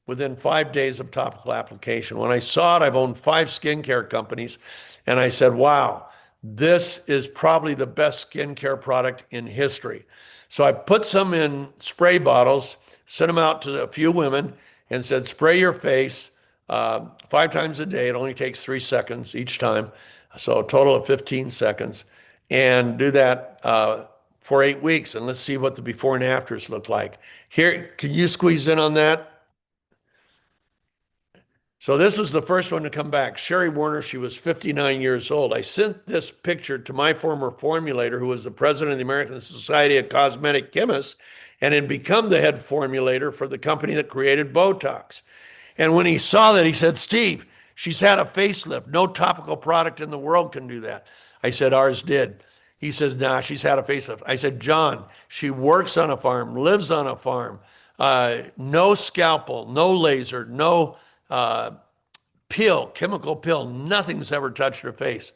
within 5 days of topical application. When I saw it, I've owned 5 skincare companies, and I said, wow, this is probably the best skincare product in history. So I put some in spray bottles, sent them out to a few women, and said, spray your face 5 times a day. It only takes 3 seconds each time. So a total of 15 seconds. And do that for 8 weeks. And let's see what the before and afters look like. Here, can you squeeze in on that? So this was the first one to come back. Sherry Warner, she was 59 years old. I sent this picture to my former formulator, who was the president of the American Society of Cosmetic Chemists, and had become the head formulator for the company that created Botox. And when he saw that, he said, Steve, she's had a facelift. No topical product in the world can do that. I said, ours did. He says, nah, she's had a facelift. I said, John, she works on a farm, lives on a farm. No scalpel, no laser, no uh, pill, chemical pill. Nothing's ever touched her face.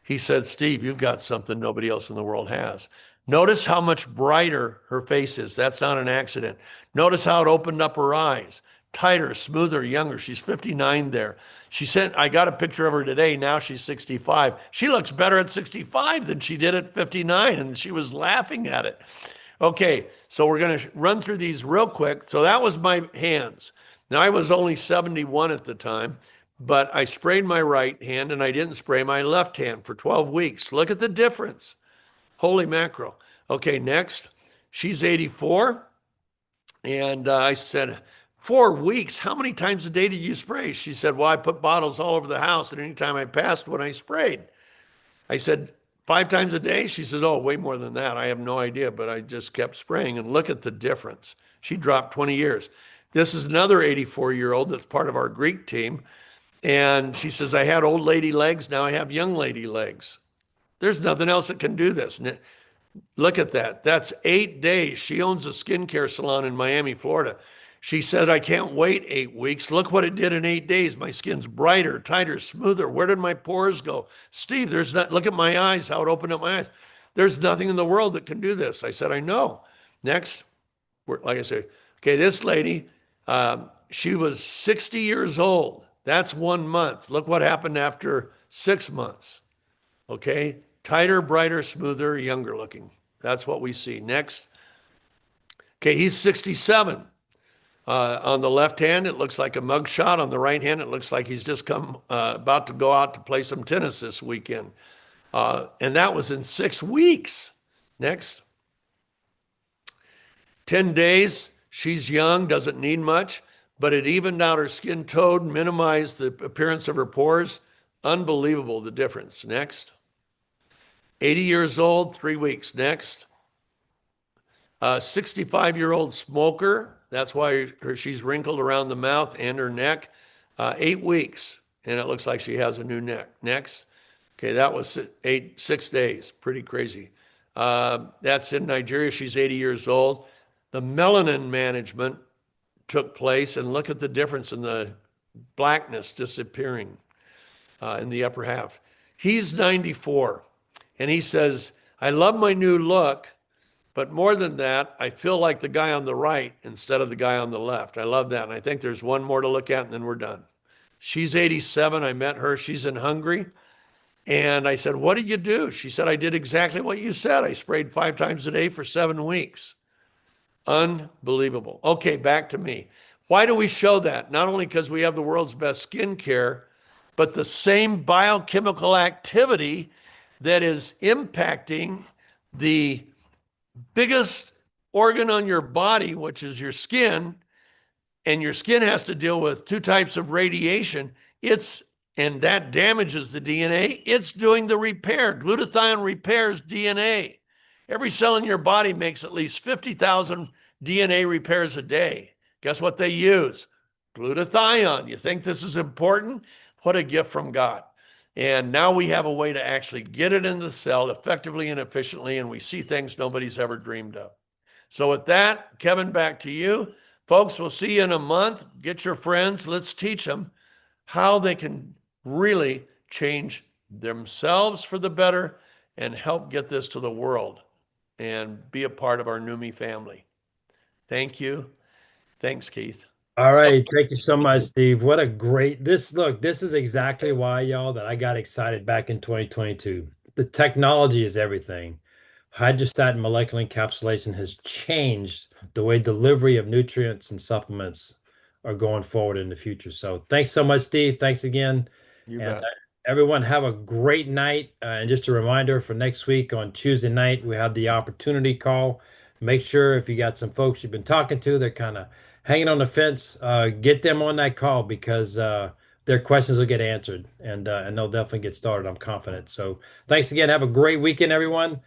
He said, Steve, you've got something nobody else in the world has. Notice how much brighter her face is. That's not an accident. Notice how it opened up her eyes. Tighter, smoother, younger. She's 59 there. She said, I got a picture of her today. Now she's 65. She looks better at 65 than she did at 59, and she was laughing at it. Okay, so we're going to run through these real quick. So that was my hands. Now, I was only 71 at the time, but I sprayed my right hand and I didn't spray my left hand for 12 weeks. Look at the difference. Holy mackerel. Okay, next. She's 84. And I said, 4 weeks, how many times a day did you spray? She said, well, I put bottles all over the house, and anytime I passed one, I sprayed. I said, 5 times a day? She says, oh, way more than that. I have no idea, but I just kept spraying. And look at the difference. She dropped 20 years. This is another 84-year-old that's part of our Greek team. And she says, I had old lady legs. Now I have young lady legs. There's nothing else that can do this. Look at that. That's 8 days. She owns a skincare salon in Miami, Florida. She said, I can't wait 8 weeks. Look what it did in 8 days. My skin's brighter, tighter, smoother. Where did my pores go? Steve, there's not, look at my eyes, how it opened up my eyes. There's nothing in the world that can do this. I said, I know. Next, like I say, okay, this lady, she was 60 years old. That's 1 month. Look what happened after 6 months. Okay, tighter, brighter, smoother, younger looking. That's what we see. Next. Okay, he's 67. On the left hand, it looks like a mugshot. On the right hand, it looks like he's just come about to go out to play some tennis this weekend. And that was in 6 weeks. Next. 10 days. She's young, doesn't need much, but it evened out her skin tone, minimized the appearance of her pores. Unbelievable, the difference. Next. 80 years old, 3 weeks. Next. 65-year-old smoker. That's why she's wrinkled around the mouth and her neck. 8 weeks, and it looks like she has a new neck. Next. Okay, that was 6 days. Pretty crazy. That's in Nigeria. She's 80 years old. The melanin management took place, and look at the difference in the blackness disappearing in the upper half. He's 94, and he says, I love my new look, but more than that, I feel like the guy on the right instead of the guy on the left. I love that. And I think there's one more to look at, and then we're done. She's 87. I met her. She's in Hungary. And I said, what did you do? She said, I did exactly what you said. I sprayed 5 times a day for 7 weeks. Unbelievable. Okay, back to me. Why do we show that? Not only because we have the world's best skincare, but the same biochemical activity that is impacting the biggest organ on your body, which is your skin, and your skin has to deal with 2 types of radiation. And that damages the DNA. It's doing the repair. Glutathione repairs DNA. Every cell in your body makes at least 50,000 DNA repairs a day. Guess what they use? Glutathione. You think this is important? What a gift from God. And now we have a way to actually get it in the cell effectively and efficiently, and we see things nobody's ever dreamed of. So with that, Kevin, back to you. Folks, we'll see you in a month. Get your friends. Let's teach them how they can really change themselves for the better and help get this to the world and be a part of our Neumi family. Thank you. Thanks, Keith. All right. Thank you so much, Steve. What a great look, this is exactly why, y'all, that I got excited back in 2022. The technology is everything. HydraStat molecular encapsulation has changed the way delivery of nutrients and supplements are going forward in the future. So thanks so much, Steve. Thanks again. You And bet. everyone have a great night. And just a reminder for next week on Tuesday night, we have the opportunity call. Make sure if you got some folks you've been talking to, they're kind of hanging on the fence, get them on that call because their questions will get answered and they'll definitely get started. I'm confident. So thanks again. Have a great weekend, everyone.